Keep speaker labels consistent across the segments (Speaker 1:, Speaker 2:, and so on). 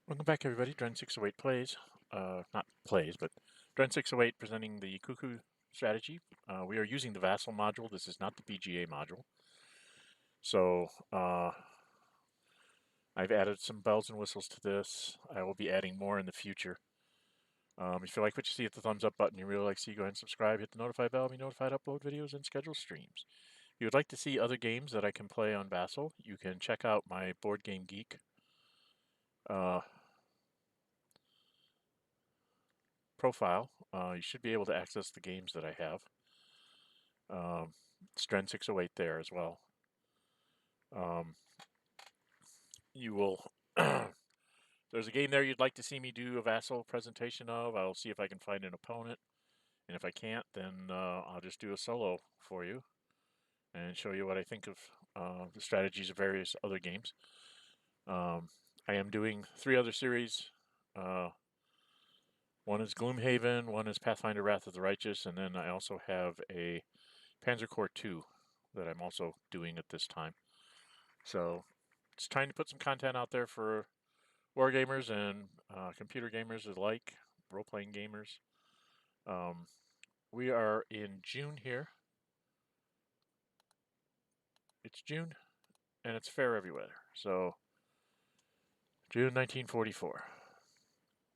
Speaker 1: Welcome back, everybody. Dren608 plays. Not plays, but Dren608 presenting the Cuckoo strategy. We are using the Vassal module. This is not the BGA module. So I've added some bells and whistles to this. I will be adding more in the future. If you like what you see, hit the thumbs up button. You really like to see, go ahead and subscribe. Hit the notify bell. Be notified to upload videos and schedule streams. If you would like to see other games that I can play on Vassal, you can check out my Board Game Geek profile. You should be able to access the games that I have. It's Dren608 there as well. You will. There's a game there you'd like to see me do a Vassal presentation of. I'll see if I can find an opponent. And if I can't, then I'll just do a solo for you and show you what I think of the strategies of various other games. I am doing 3 other series. One is Gloomhaven, one is Pathfinder Wrath of the Righteous, and then I also have a Panzer Corps 2 that I'm also doing at this time. So just trying to put some content out there for wargamers and computer gamers alike, role-playing gamers. We are in June here. It's June, and it's fair everywhere. So June 1944.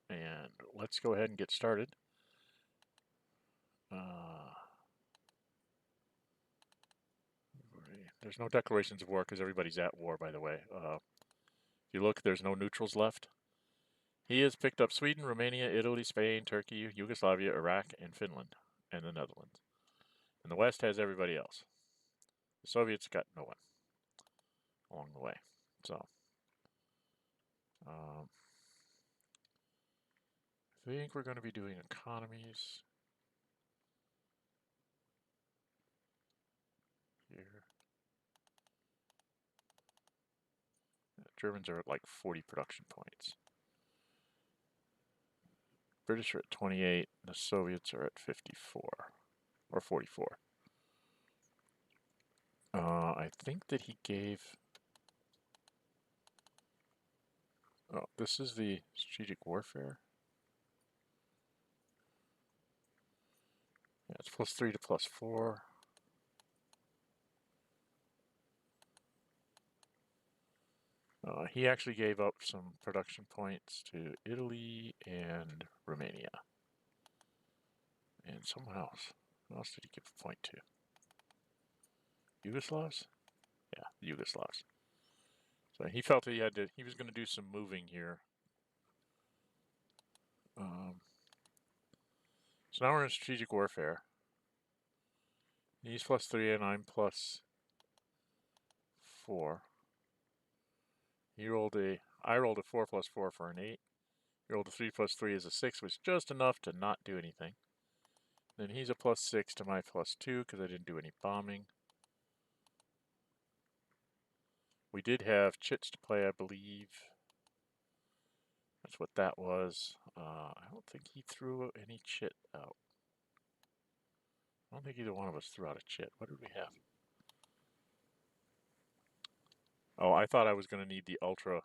Speaker 1: And let's go ahead and get started. There's no declarations of war because everybody's at war, by the way. If you look, there's no neutrals left. He has picked up Sweden, Romania, Italy, Spain, Turkey, Yugoslavia, Iraq, and Finland, and the Netherlands. And the West has everybody else. The Soviets got no one along the way. So, I think we're going to be doing economies here. The Germans are at like 40 production points. British are at 28. The Soviets are at 54 or 44. I think that he gave. Oh, this is the strategic warfare. Yeah, it's +3 to +4. He actually gave up some production points to Italy and Romania. And someone else. Who else did he give a point to? Yugoslavs? Yeah, the Yugoslavs. So he felt he had to. He was going to do some moving here. So now we're in strategic warfare. He's +3 and I'm +4. He rolled a. I rolled a 4 + 4 for an 8. He rolled a 3 + 3 is a 6, which is just enough to not do anything. Then he's a +6 to my +2 because I didn't do any bombing. We did have chits to play, I believe. That's what that was. I don't think he threw any chit out. I don't think either one of us threw out a chit. What did we have? Oh, I thought I was going to need the Ultra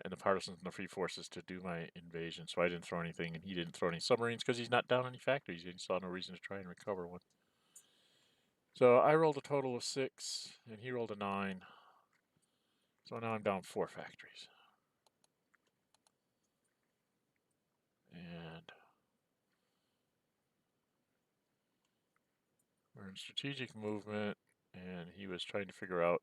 Speaker 1: and the Partisans and the Free Forces to do my invasion, so I didn't throw anything, and he didn't throw any submarines because he's not down any factories. He saw no reason to try and recover one. So I rolled a total of 6, and he rolled a 9. So now I'm down 4 factories. And we're in strategic movement, and he was trying to figure out.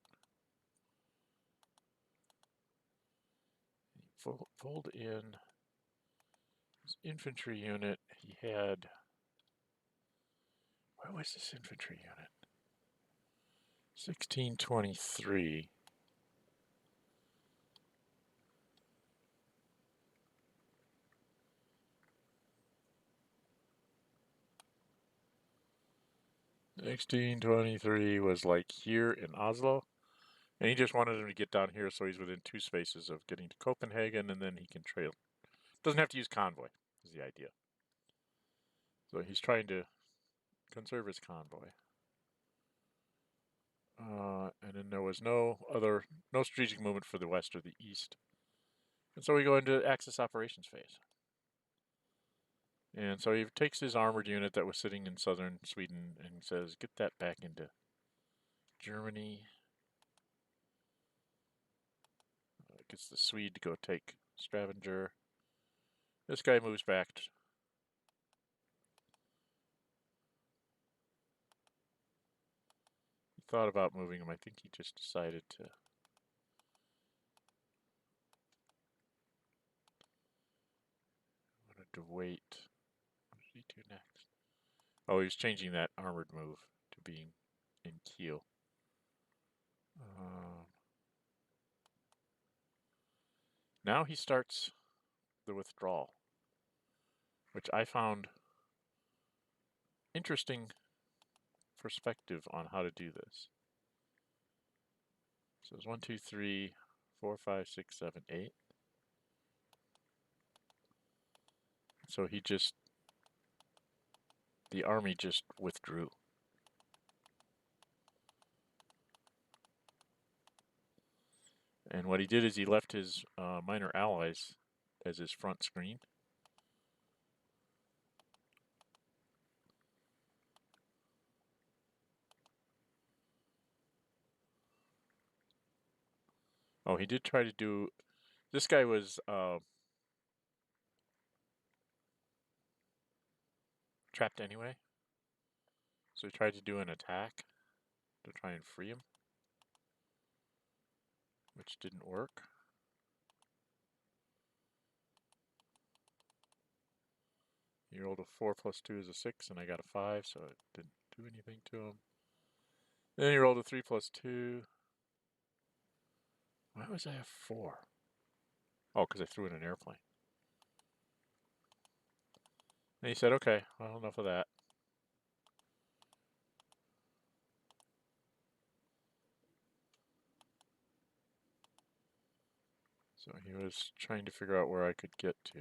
Speaker 1: He pulled in his infantry unit. He had. Where was this infantry unit? 1623. Was like here in Oslo. And he just wanted him to get down here so he's within 2 spaces of getting to Copenhagen, and then he can trail. Doesn't have to use convoy, is the idea. So he's trying to conserve his convoy. And then there was no strategic movement for the west or the east. And so we go into Axis operations phase. And so he takes his armored unit that was sitting in southern Sweden and says, get that back into Germany. Gets the Swede to go take Stavanger. This guy moves back. He thought about moving him. I think he just decided to. Wanted to wait. What did he do next? Oh, he was changing that armored move to being in Kiel. Now he starts the withdrawal, which I found interesting perspective on how to do this. So it's 1, 2, 3, 4, 5, 6, 7, 8. So the army just withdrew. And what he did is he left his minor allies as his front screen. Oh, he did try to do. This guy was trapped anyway. So he tried to do an attack to try and free him, which didn't work. He rolled a 4 plus 2 is a 6, and I got a 5, so it didn't do anything to him. Then he rolled a 3 plus 2. Why was I a 4? Oh, because I threw in an airplane. And he said, okay, well, enough of that. So he was trying to figure out where I could get to.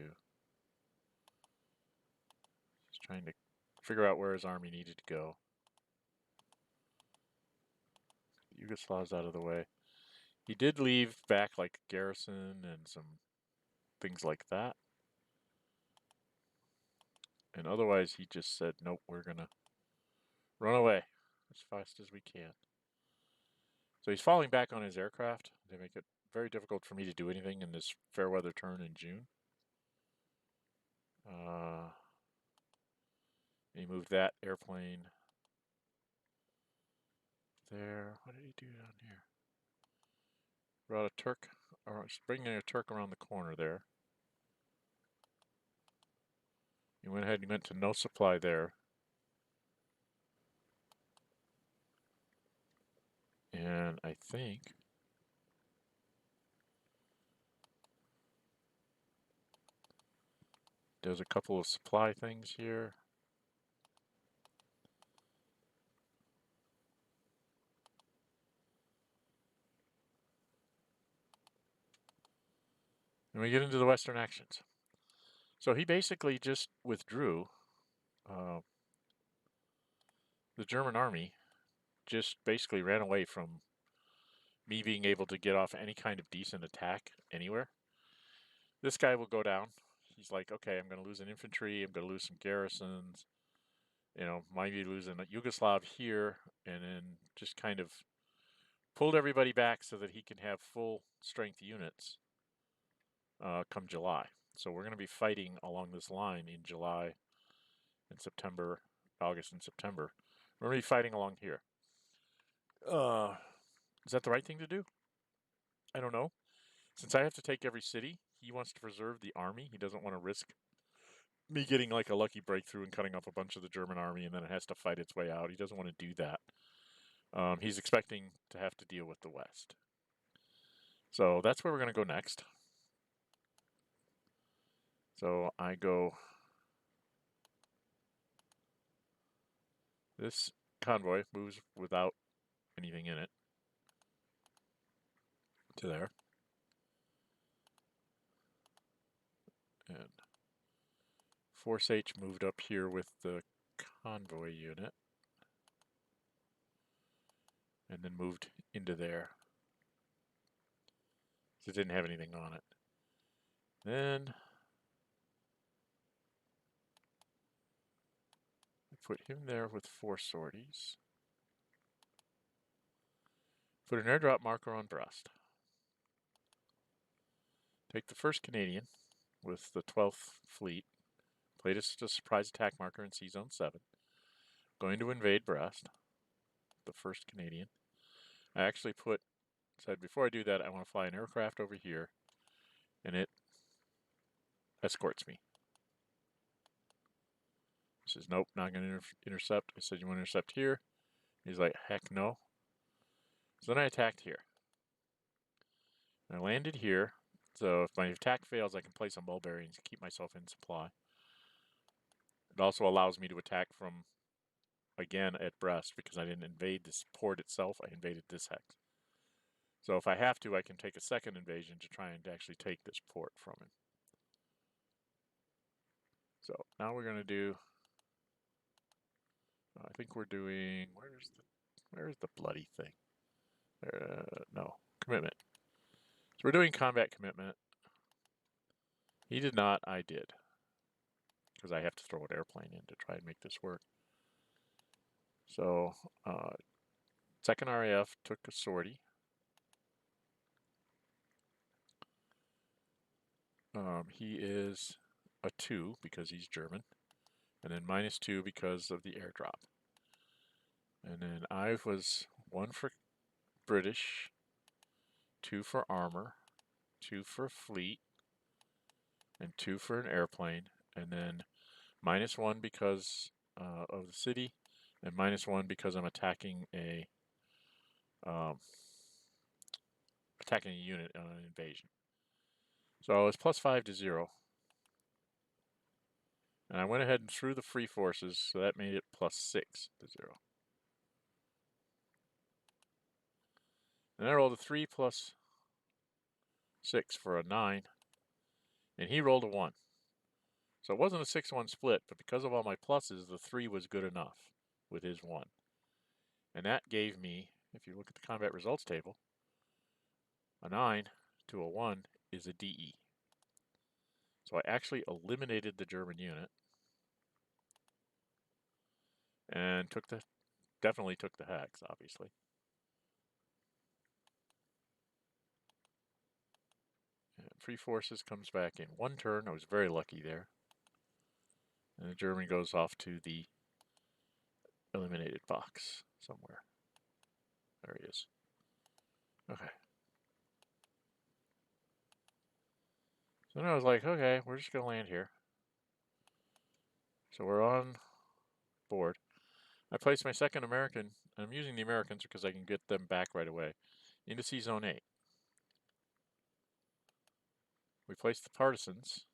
Speaker 1: He's trying to figure out where his army needed to go. Yugoslav's out of the way. He did leave back like a garrison and some things like that. And otherwise he just said, nope, we're going to run away as fast as we can. So he's falling back on his aircraft. They make it very difficult for me to do anything in this fair weather turn in June. He moved that airplane there. What did he do down here? Brought a Turk, or bringing a Turk around the corner there. He went ahead and went to no supply there. And I think there's a couple of supply things here. And we get into the Western actions. So he basically just withdrew. The German army just basically ran away from me being able to get off any kind of decent attack anywhere. This guy will go down. He's like, okay, I'm going to lose an infantry. I'm going to lose some garrisons. You know, might be losing a Yugoslav here, and then just kind of pulled everybody back so that he can have full strength units come July. So we're going to be fighting along this line in July and September, August and September. We're going to be fighting along here. Is that the right thing to do? I don't know. Since I have to take every city, he wants to preserve the army. He doesn't want to risk me getting like a lucky breakthrough and cutting off a bunch of the German army and then it has to fight its way out. He doesn't want to do that. He's expecting to have to deal with the West. So that's where we're going to go next. So I go. This convoy moves without anything in it to there. And Force H moved up here with the convoy unit. And then moved into there. So it didn't have anything on it. Then I put him there with 4 sorties. Put an airdrop marker on Brest. Take the 1st Canadian with the 12th Fleet. Played as a surprise attack marker in C-Zone 7. Going to invade Brest. The 1st Canadian. I actually said before I do that, I want to fly an aircraft over here, and it escorts me. He says, nope, not going to intercept. I said, you want to intercept here? He's like, heck no. So then I attacked here. And I landed here. So if my attack fails, I can place some mulberries and keep myself in supply. It also allows me to attack from, again, at Brest, because I didn't invade this port itself. I invaded this hex. So if I have to, I can take a second invasion to try and actually take this port from him. So now we're going to do, I think we're doing, where's the bloody thing? No, commitment. So we're doing combat commitment. He did not, I did. Because I have to throw an airplane in to try and make this work. So, 2nd RAF took a sortie. He is a 2 because he's German. And then -2 because of the airdrop. And then I was 1 for British, 2 for armor, 2 for fleet, and 2 for an airplane. And then -1 because of the city, and -1 because I'm attacking a unit on an invasion. So it's +5 to 0. And I went ahead and threw the free forces, so that made it +6 to 0. And I rolled a 3 plus 6 for a 9, and he rolled a 1. So it wasn't a 6-1 split, but because of all my pluses, the 3 was good enough with his 1. And that gave me, if you look at the combat results table, a 9 to a 1 is a DE. So I actually eliminated the German unit and definitely took the hex, obviously. And free forces comes back in 1 turn. I was very lucky there. And the German goes off to the eliminated box somewhere. There he is. Okay. So then I was like, okay, we're just going to land here. So we're on board. I placed my 2nd American, and I'm using the Americans because I can get them back right away, into C-Zone 8. We placed the partisans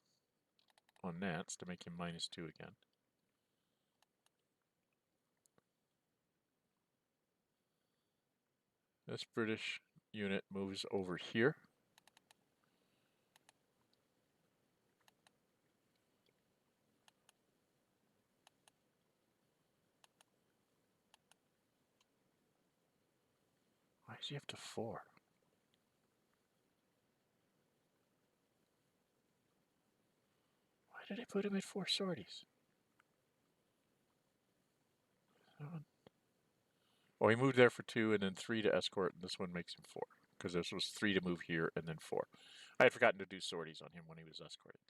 Speaker 1: on Nance to make him -2 again. This British unit moves over here. Why does he have to 4? Why did I put him at 4 sorties? Oh, he moved there for 2 and then 3 to escort, and this one makes him 4. Because this was 3 to move here and then 4. I had forgotten to do sorties on him when he was escorted.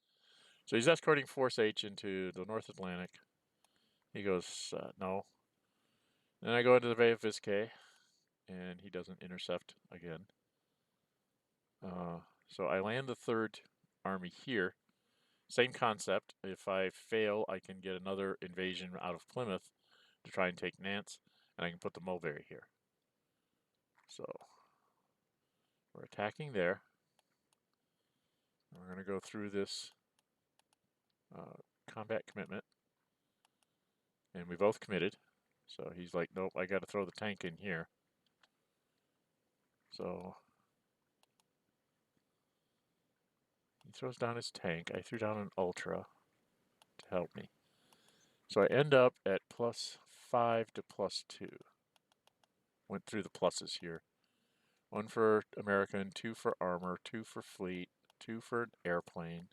Speaker 1: So he's escorting Force H into the North Atlantic. He goes, no. Then I go into the Bay of Biscay, and he doesn't intercept again. So I land the 3rd Army here. Same concept. If I fail, I can get another invasion out of Plymouth to try and take Nance, and I can put the Mulberry here. So we're attacking there. We're going to go through this combat commitment, and we both committed. So he's like, nope, I got to throw the tank in here. So he throws down his tank. I threw down an Ultra to help me. So I end up at +5 to +2. Went through the pluses here. 1 for American, 2 for armor, 2 for fleet, 2 for an airplane,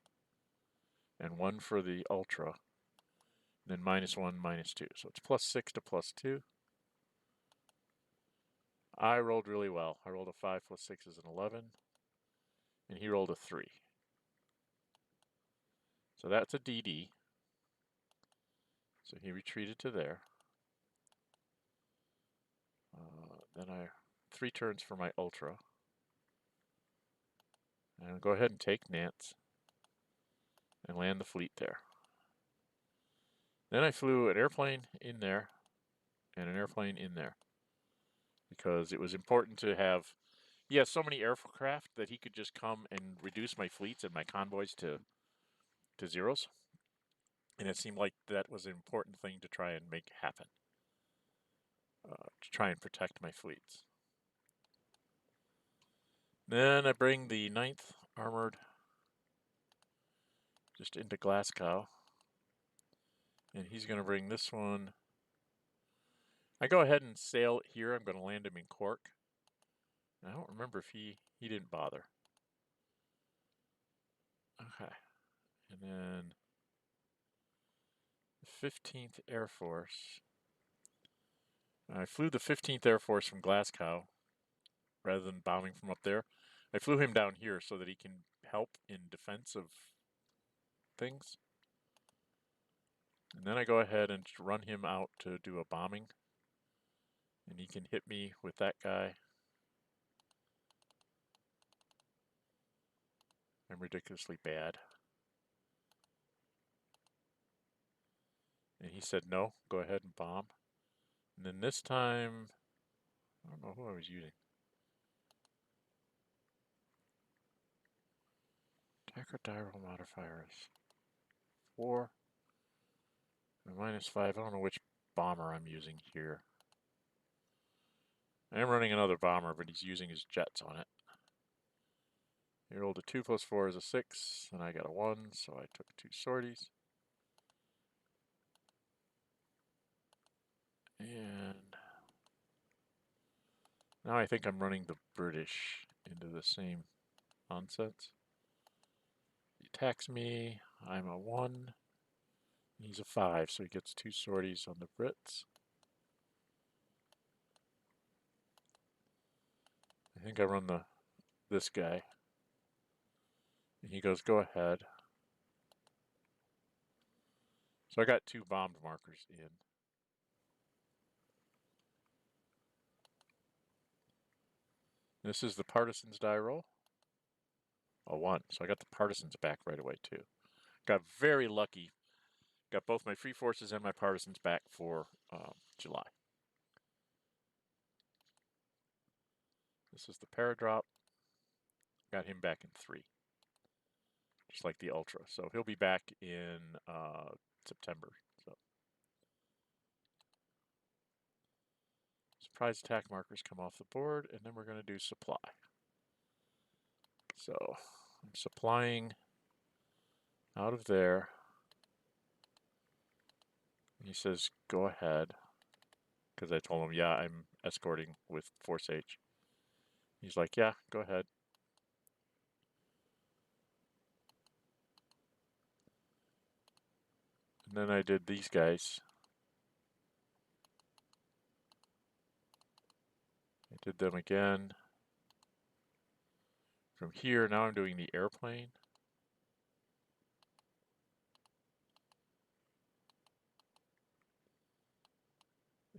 Speaker 1: and 1 for the Ultra, and then -1, -2. So it's +6 to +2. I rolled really well. I rolled a 5 plus 6 is an 11, and he rolled a 3. So that's a DD. So he retreated to there. Then 3 turns for my Ultra. And I'll go ahead and take Nance and land the fleet there. Then I flew an airplane in there and an airplane in there because it was important to have. He has so many aircraft that he could just come and reduce my fleets and my convoys to zeros. And it seemed like that was an important thing to try and make happen, to try and protect my fleets. Then I bring the 9th Armored just into Glasgow. And he's going to bring this one. I go ahead and sail here. I'm going to land him in Cork. I don't remember if he didn't bother. Okay. And then the 15th Air Force. I flew the 15th Air Force from Glasgow rather than bombing from up there. I flew him down here so that he can help in defense of things. And then I go ahead and run him out to do a bombing. And he can hit me with that guy. I'm ridiculously bad. And he said, no, go ahead and bomb. And then this time, I don't know who I was using. Tachydiral modifier is 4. And -5. I don't know which bomber I'm using here. I am running another bomber, but he's using his jets on it. He rolled a 2 plus 4 is a 6, and I got a 1, so I took 2 sorties. And now I think I'm running the British into the same nonsense. He attacks me. I'm a 1. He's a 5, so he gets 2 sorties on the Brits. I think I run this guy. And he goes, go ahead. So I got 2 bombed markers in. This is the Partisans die roll. A 1. So I got the Partisans back right away too. Got very lucky. Got both my free forces and my Partisans back for July. This is the Paradrop. Got him back in 3. Just like the Ultra. So he'll be back in September. So surprise attack markers come off the board, and then we're going to do supply. So I'm supplying out of there. He says, go ahead. Because I told him, yeah, I'm escorting with Force H. He's like, yeah, go ahead. And then I did these guys. I did them again. From here, now I'm doing the airplane.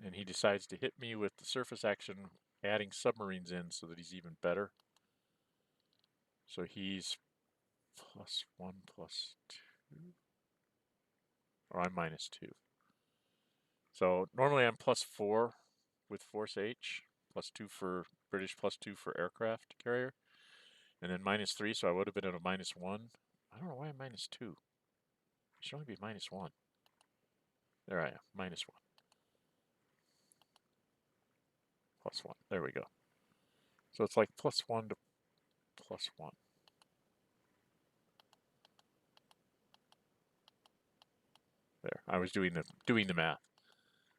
Speaker 1: And he decides to hit me with the surface action, adding submarines in so that he's even better. So he's +1 +2. Or I'm -2. So normally I'm +4 with Force H, +2 for British, +2 for aircraft carrier. And then -3, so I would have been at a -1. I don't know why I'm -2. It should only be -1. There I am, -1. +1. There we go. So it's like +1 to +1. There. I was doing the math.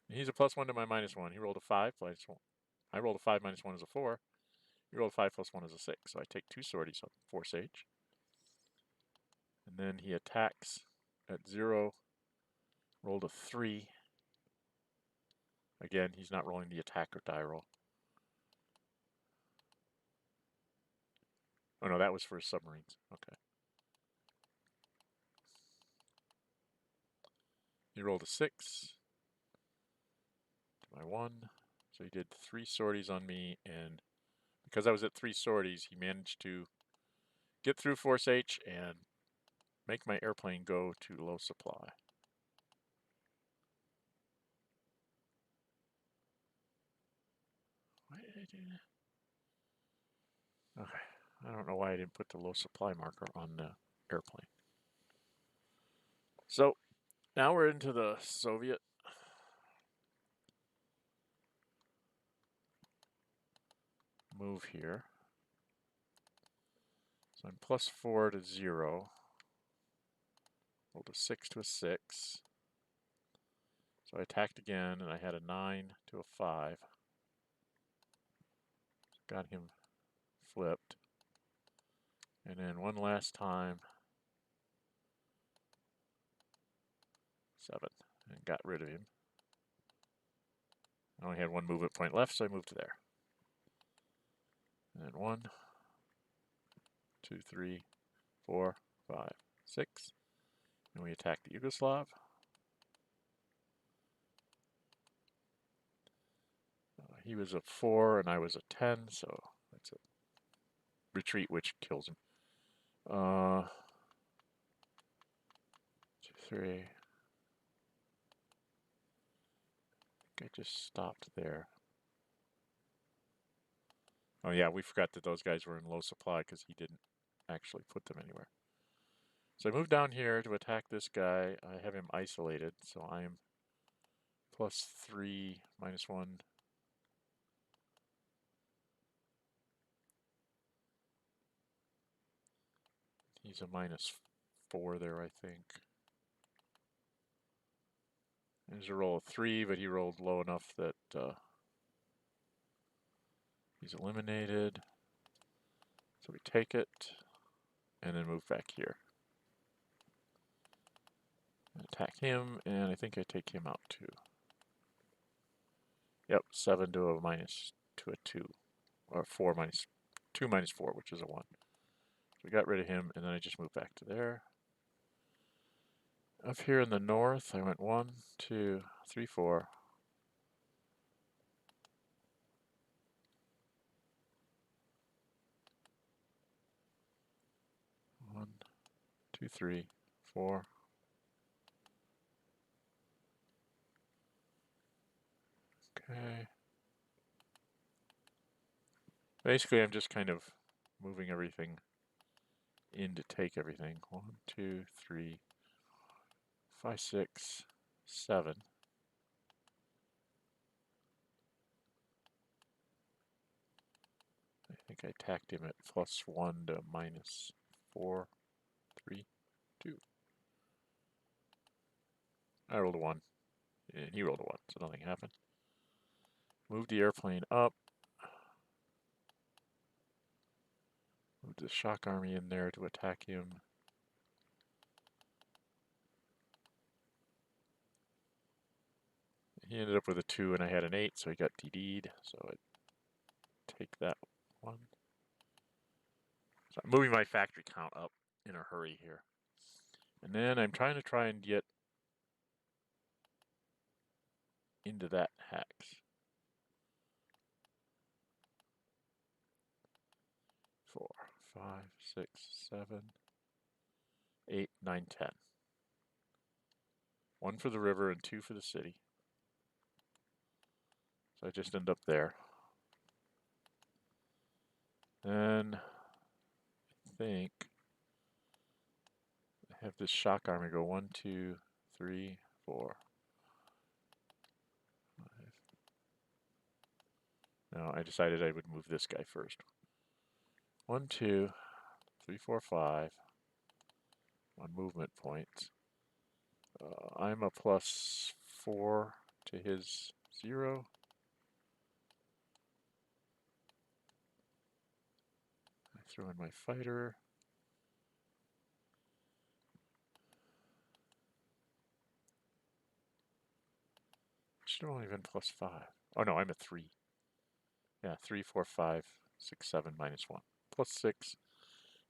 Speaker 1: He's a +1 to my -1. He rolled a 5 +1. I rolled a 5 -1 is a 4. He rolled a 5 +1 is a 6. So I take 2 sorties on Force H. And then he attacks at 0, rolled a 3. Again, he's not rolling the attack or die roll. Oh no, that was for submarines. Okay. He rolled a 6 to my 1. So he did 3 sorties on me, and because I was at 3 sorties, he managed to get through Force H and make my airplane go to low supply. Why did I do that? Okay. I don't know why I didn't put the low supply marker on the airplane. So now we're into the Soviet move here. So I'm +4 to 0. Rolled a 6 to a 6. So I attacked again, and I had a 9 to a 5. Got him flipped. And then one last time, 7, and got rid of him. I only had 1 movement point left, so I moved to there. And then 1, 2, 3, 4, 5, 6. And we attack the Yugoslav. He was a 4 and I was a 10, so that's a retreat, which kills him. 2, 3. I think I just stopped there. Oh yeah, we forgot that those guys were in low supply because he didn't actually put them anywhere. So I moved down here to attack this guy. I have him isolated, so I'm +3, -1. He's a -4 there, I think. There's a roll of 3, but he rolled low enough that he's eliminated. So we take it and then move back here. Attack him, and I think I take him out too. Yep, 7 to a -2, or 4 minus 2 -4, which is a 1. So we got rid of him, and then I just moved back to there. Up here in the north, I went 1, 2, 3, 4. 1, 2, 3, 4. Okay. Basically, I'm just kind of moving everything in to take everything. 1, 2, 3, 5, 6, 7. I think I tacked him at +1 to -4, 3, 2. I rolled a 1, and he rolled a 1, so nothing happened. Moved the airplane up. Moved the shock army in there to attack him. He ended up with a 2 and I had an 8, so he got DD'd. So I take that 1. So I'm moving my factory count up in a hurry here. And then I'm trying to get into that hex. 4, 5, 6, 7, 8, 9, 10. 1 for the river and 2 for the city. So I just end up there. Then I think I have this shock army go 1, 2, 3, 4, 5. No, I decided I would move this guy first. 1, 2, 3, 4, 5 on movement points. I'm a +4 to his 0. I throw in my fighter. should have only been +5. Oh no, I'm at 3. Yeah, 3, 4, 5, 6, 7, -1. +6.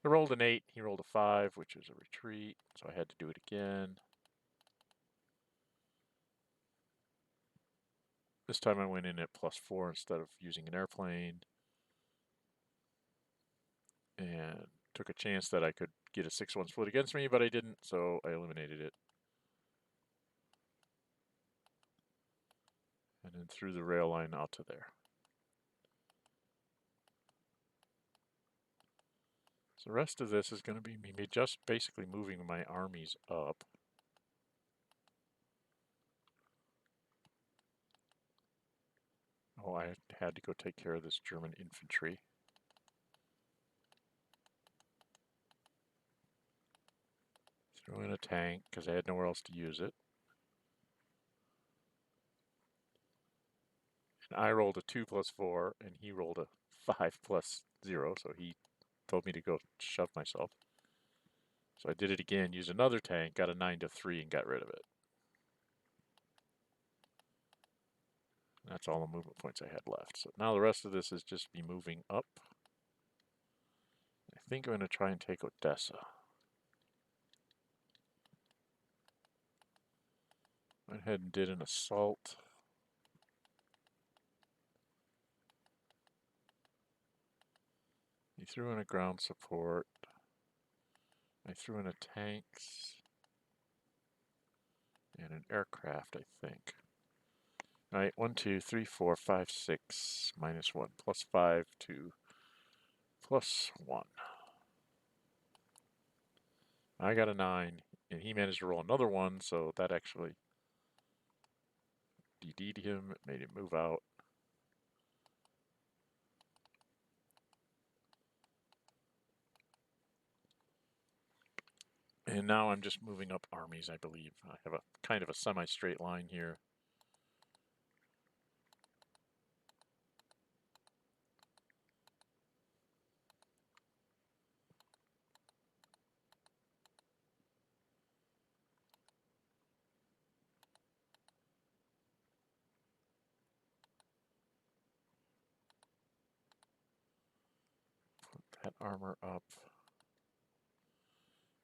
Speaker 1: I rolled an 8. He rolled a 5, which was a retreat. So I had to do it again. This time I went in at +4 instead of using an airplane. And took a chance that I could get a 6-1 split against me, but I didn't, so I eliminated it. And then threw the rail line out to there. So the rest of this is going to be me just basically moving my armies up. Oh, I had to go take care of this German infantry. Threw in a tank because I had nowhere else to use it. And I rolled a 2 + 4, and he rolled a 5 + 0, so he told me to go shove myself. So I did it again, used another tank, got a 9 to 3, and got rid of it. That's all the movement points I had left. So now the rest of this is just me moving up. I think I'm going to try and take Odessa. Went ahead and did an assault. He threw in a ground support. I threw in a tanks and an aircraft, I think. All right, 1, 2, 3, 4, 5, 6, -1, +5 to +1. I got a 9, and he managed to roll another 1, so that actually DD'd him, made him move out. And now I'm just moving up armies, I believe. I have a kind of a semi-straight line here. Put that armor up.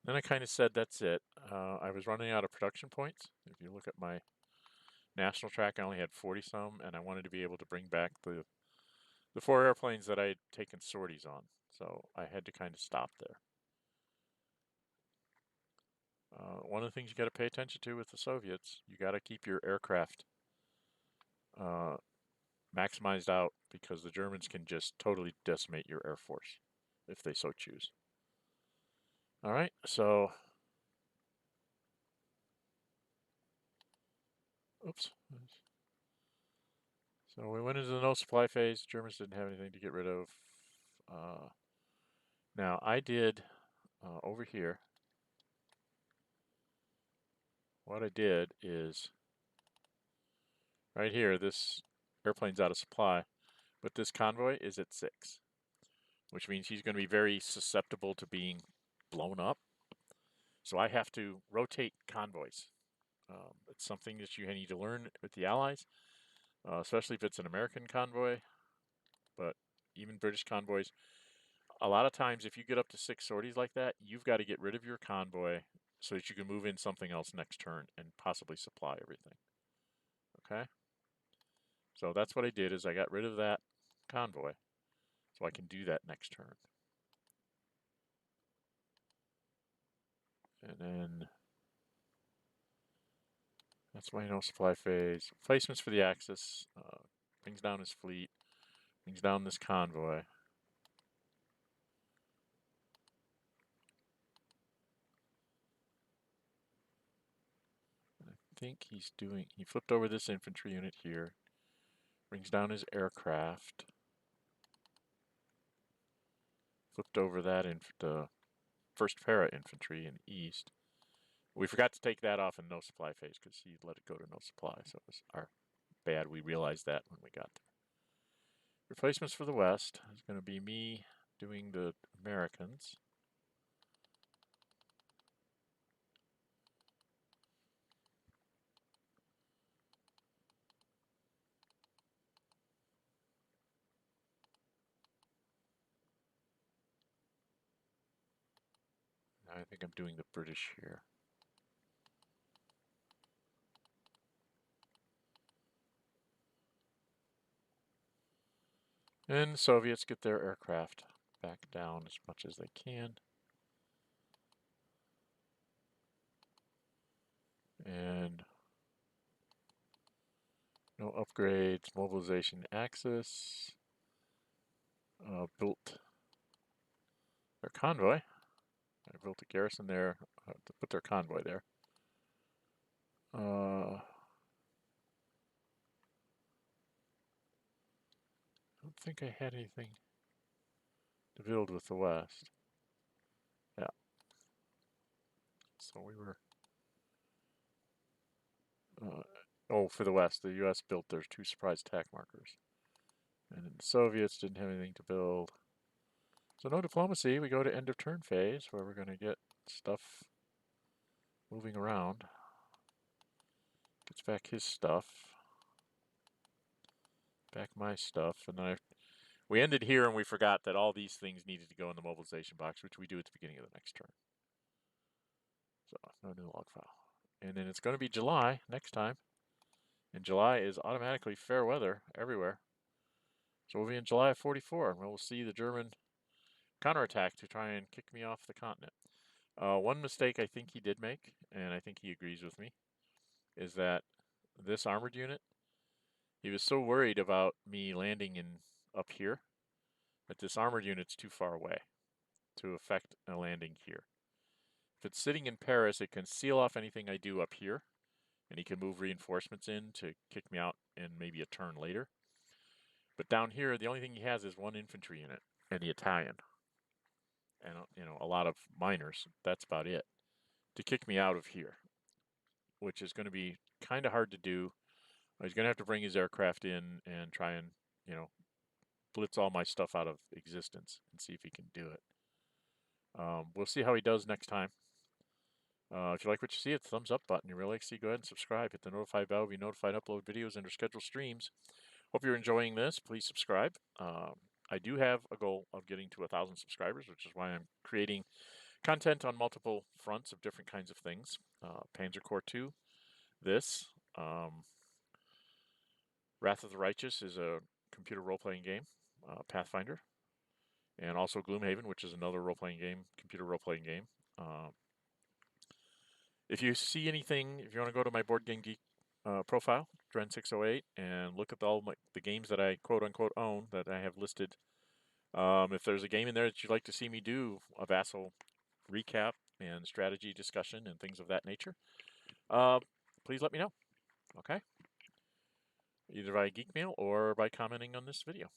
Speaker 1: Then I kind of said that's it. I was running out of production points. If you look at my national track, I only had 40 some, and I wanted to be able to bring back the 4 airplanes that I had taken sorties on. So I had to kind of stop there. One of the things you got to pay attention to with the Soviets, you got to keep your aircraft maximized out, because the Germans can just totally decimate your air force if they so choose. All right, so oops. So we went into the no supply phase. Germans didn't have anything to get rid of. Now I did over here. What I did is right here, this airplane's out of supply, but this convoy is at 6, which means he's going to be very susceptible to being blown up. So I have to rotate convoys. It's something that you need to learn with the Allies, especially if it's an American convoy, but even British convoys. A lot of times, if you get up to 6 sorties like that, you've got to get rid of your convoy so that you can move in something else next turn and possibly supply everything. Okay? So that's what I did, is I got rid of that convoy so I can do that next turn. And then that's my no supply phase. Replacements for the Axis. Brings down his fleet. Brings down this convoy. I think he flipped over this infantry unit here. Brings down his aircraft. Flipped over that the 1st Para infantry in the east. We forgot to take that off in no supply phase because he let it go to no supply, so it was our bad. We realized that when we got there. Replacements for the west is going to be me doing the Americans. I think I'm doing the British here. And Soviets get their aircraft back down as much as they can. And no upgrades, mobilization axis. Built their convoy. I built a garrison there to put their convoy there. I don't think I had anything to build with the West. Yeah. So we were... oh, for the West, the U.S. built their 2 surprise attack markers. And the Soviets didn't have anything to build. So no diplomacy. We go to end of turn phase where we're going to get stuff moving around. Gets back his stuff. Back my stuff. And we ended here and we forgot that all these things needed to go in the mobilization box, which we do at the beginning of the next turn. So no new log file. And then it's going to be July next time. And July is automatically fair weather everywhere. So we'll be in July of 44, and we'll see the German counterattack to try and kick me off the continent. One mistake I think he did make, and I think he agrees with me, is that this armored unit, he was so worried about me landing in up here that this armored unit's too far away to affect a landing here. If it's sitting in Paris, it can seal off anything I do up here, and he can move reinforcements in to kick me out in maybe a turn later. But down here, the only thing he has is 1 infantry unit and the Italian. And, a lot of miners. That's about it. To kick me out of here, which is going to be kind of hard to do. He's going to have to bring his aircraft in and try and, blitz all my stuff out of existence and see if he can do it. We'll see how he does next time. If you like what you see, hit the thumbs up button. You really like to see, go ahead and subscribe. Hit the notify bell to be notified, upload videos, and schedule streams. Hope you're enjoying this. Please subscribe. I do have a goal of getting to 1,000 subscribers, which is why I'm creating content on multiple fronts of different kinds of things. Panzer Corps 2, this. Wrath of the Righteous is a computer role-playing game, Pathfinder. And also Gloomhaven, which is another role-playing game, computer role-playing game. If you see anything, if you want to go to my Board Game Geek profile, Dren608, and look at all the games that I quote-unquote own that I have listed. If there's a game in there that you'd like to see me do, a Vassal recap and strategy discussion and things of that nature, please let me know, okay? Either by Geekmail or by commenting on this video.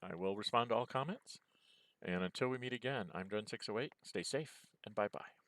Speaker 1: I will respond to all comments. And until we meet again, I'm Dren608. Stay safe, and bye-bye.